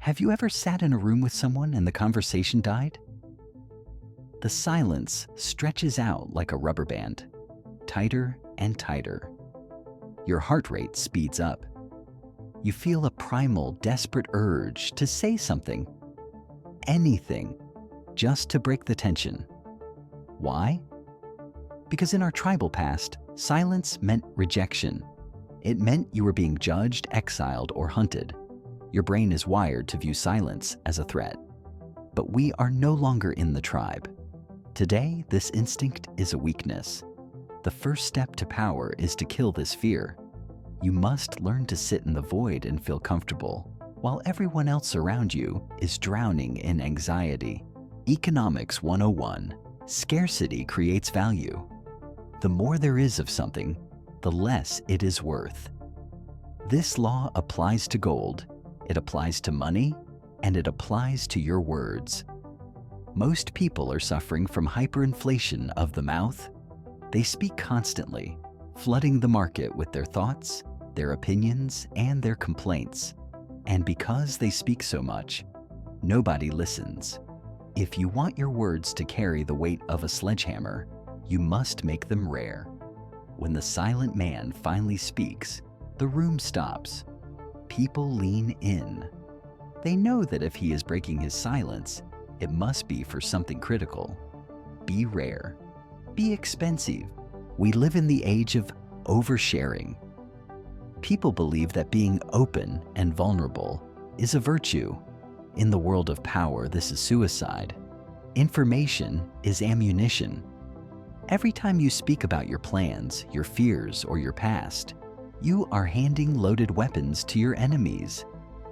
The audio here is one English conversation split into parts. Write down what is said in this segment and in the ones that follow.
Have you ever sat in a room with someone and the conversation died? The silence stretches out like a rubber band, tighter and tighter. Your heart rate speeds up. You feel a primal, desperate urge to say something, anything, just to break the tension. Why? Because in our tribal past, silence meant rejection. It meant you were being judged, exiled, or hunted. Your brain is wired to view silence as a threat. But we are no longer in the tribe. Today, this instinct is a weakness. The first step to power is to kill this fear. You must learn to sit in the void and feel comfortable, while everyone else around you is drowning in anxiety. Economics 101. Scarcity creates value. The more there is of something, the less it is worth. This law applies to gold, it applies to money, and it applies to your words. Most people are suffering from hyperinflation of the mouth. They speak constantly, flooding the market with their thoughts, their opinions, and their complaints. And because they speak so much, nobody listens. If you want your words to carry the weight of a sledgehammer, you must make them rare. When the silent man finally speaks, the room stops. People lean in. They know that if he is breaking his silence, it must be for something critical. Be rare. Be expensive. We live in the age of oversharing. People believe that being open and vulnerable is a virtue. In the world of power, this is suicide. Information is ammunition. Every time you speak about your plans, your fears, or your past, you are handing loaded weapons to your enemies.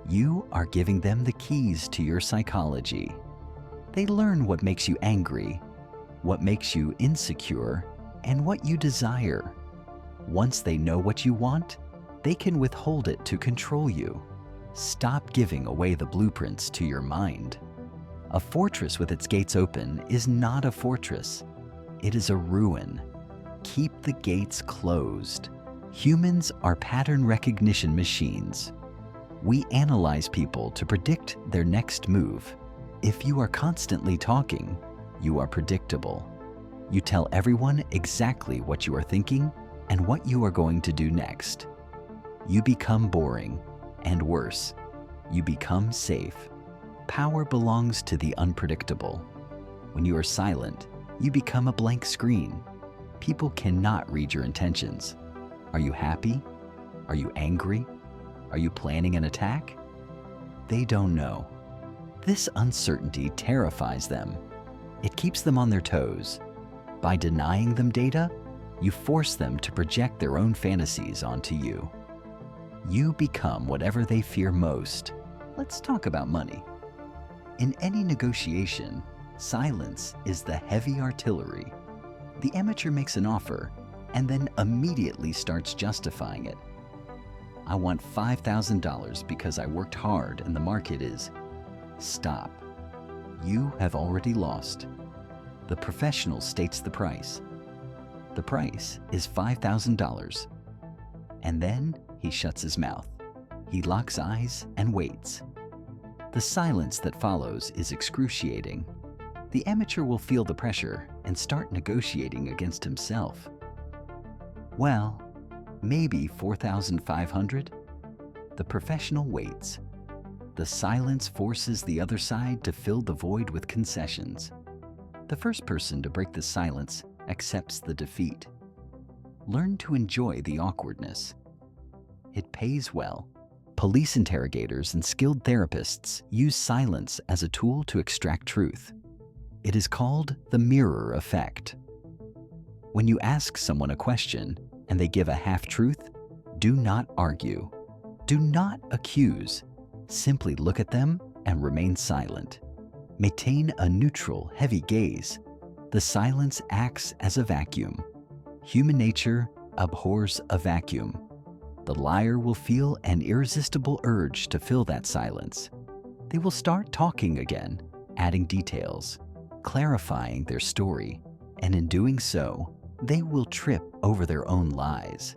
You are giving them the keys to your psychology. They learn what makes you angry, what makes you insecure, and what you desire. Once they know what you want, they can withhold it to control you. Stop giving away the blueprints to your mind. A fortress with its gates open is not a fortress. It is a ruin. Keep the gates closed. Humans are pattern recognition machines. We analyze people to predict their next move. If you are constantly talking, you are predictable. You tell everyone exactly what you are thinking and what you are going to do next. You become boring, and worse, you become safe. Power belongs to the unpredictable. When you are silent, you become a blank screen. People cannot read your intentions. Are you happy? Are you angry? Are you planning an attack? They don't know. This uncertainty terrifies them. It keeps them on their toes. By denying them data, you force them to project their own fantasies onto you. You become whatever they fear most. Let's talk about money. In any negotiation, silence is the heavy artillery. The amateur makes an offer and then immediately starts justifying it. I want $5,000 because I worked hard and the market is... Stop. You have already lost. The professional states the price. The price is $5,000. And then he shuts his mouth. He locks eyes and waits. The silence that follows is excruciating. The amateur will feel the pressure and start negotiating against himself. Well, maybe $4,500? The professional waits. The silence forces the other side to fill the void with concessions. The first person to break the silence accepts the defeat. Learn to enjoy the awkwardness. It pays well. Police interrogators and skilled therapists use silence as a tool to extract truth. It is called the mirror effect. When you ask someone a question and they give a half-truth, do not argue. Do not accuse. Simply look at them and remain silent. Maintain a neutral, heavy gaze. The silence acts as a vacuum. Human nature abhors a vacuum. The liar will feel an irresistible urge to fill that silence. They will start talking again, adding details, clarifying their story, and in doing so, they will trip over their own lies.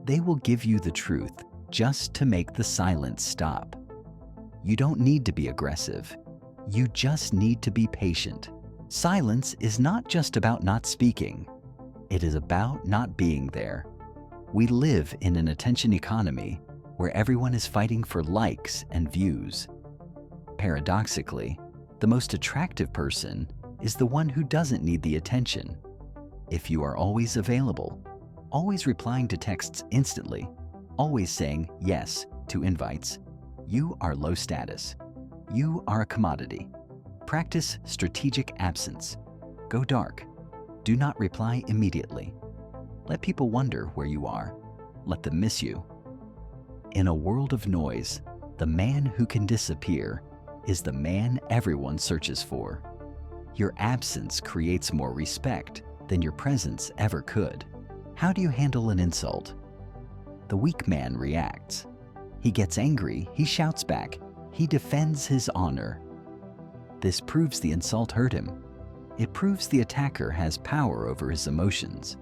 They will give you the truth just to make the silence stop. You don't need to be aggressive. You just need to be patient. Silence is not just about not speaking. It is about not being there. We live in an attention economy where everyone is fighting for likes and views. Paradoxically, the most attractive person is the one who doesn't need the attention. If you are always available, always replying to texts instantly, always saying yes to invites, you are low status. You are a commodity. Practice strategic absence. Go dark. Do not reply immediately. Let people wonder where you are. Let them miss you. In a world of noise, the man who can disappear is the man everyone searches for. Your absence creates more respect than your presence ever could. How do you handle an insult? The weak man reacts. He gets angry, he shouts back, he defends his honor. This proves the insult hurt him. It proves the attacker has power over his emotions.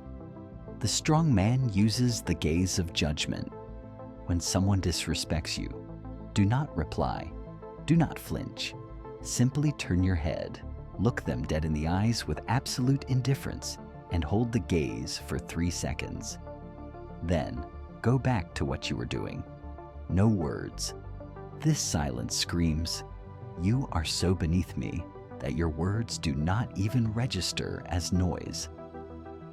The strong man uses the gaze of judgment. When someone disrespects you, do not reply. Do not flinch. Simply turn your head, look them dead in the eyes with absolute indifference, and hold the gaze for 3 seconds. Then, go back to what you were doing. No words. This silence screams, "You are so beneath me that your words do not even register as noise."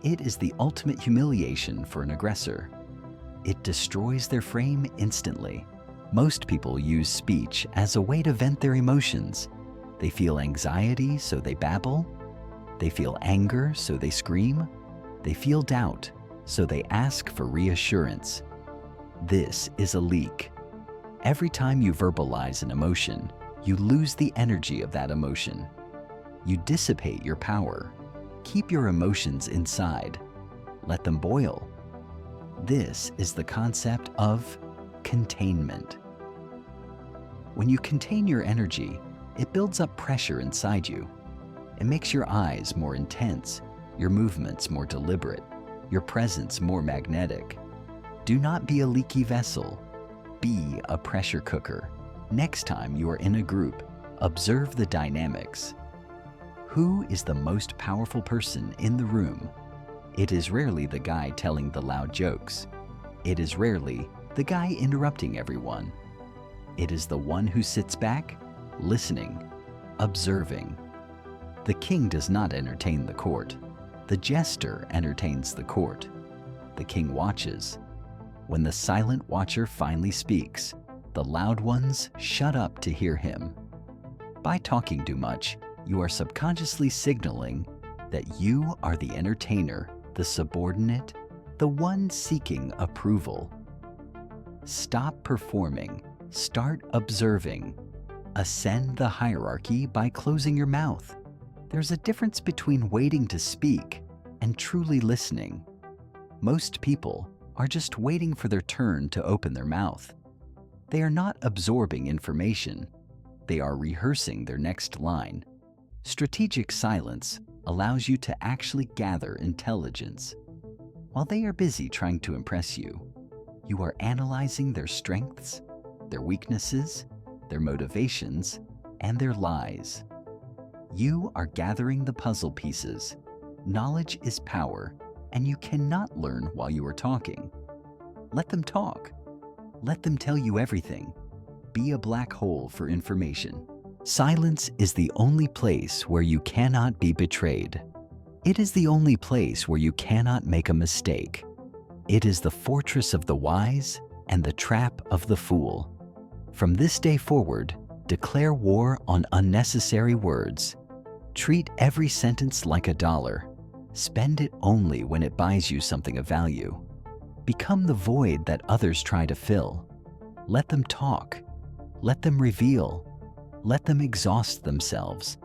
It is the ultimate humiliation for an aggressor. It destroys their frame instantly. Most people use speech as a way to vent their emotions. They feel anxiety, so they babble. They feel anger, so they scream. They feel doubt, so they ask for reassurance. This is a leak. Every time you verbalize an emotion, you lose the energy of that emotion. You dissipate your power. Keep your emotions inside. Let them boil. This is the concept of containment. When you contain your energy, it builds up pressure inside you. It makes your eyes more intense, your movements more deliberate, your presence more magnetic. Do not be a leaky vessel. Be a pressure cooker. Next time you are in a group, observe the dynamics. Who is the most powerful person in the room? It is rarely the guy telling the loud jokes. It is rarely the guy interrupting everyone. It is the one who sits back, listening, observing. The king does not entertain the court. The jester entertains the court. The king watches. When the silent watcher finally speaks, the loud ones shut up to hear him. By talking too much, you are subconsciously signaling that you are the entertainer, the subordinate, the one seeking approval. Stop performing. Start observing. Ascend the hierarchy by closing your mouth. There's a difference between waiting to speak and truly listening. Most people are just waiting for their turn to open their mouth. They are not absorbing information. They are rehearsing their next line. Strategic silence allows you to actually gather intelligence. While they are busy trying to impress you, you are analyzing their strengths, their weaknesses, their motivations, and their lies. You are gathering the puzzle pieces. Knowledge is power, and you cannot learn while you are talking. Let them talk. Let them tell you everything. Be a black hole for information. Silence is the only place where you cannot be betrayed. It is the only place where you cannot make a mistake. It is the fortress of the wise and the trap of the fool. From this day forward, declare war on unnecessary words. Treat every sentence like $1. Spend it only when it buys you something of value. Become the void that others try to fill. Let them talk. Let them reveal. Let them exhaust themselves.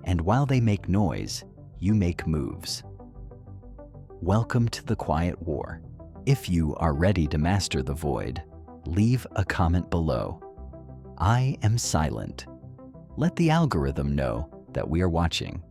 And while they make noise, you make moves. Welcome to the quiet war. If you are ready to master the void, leave a comment below. I am silent. Let the algorithm know that we are watching.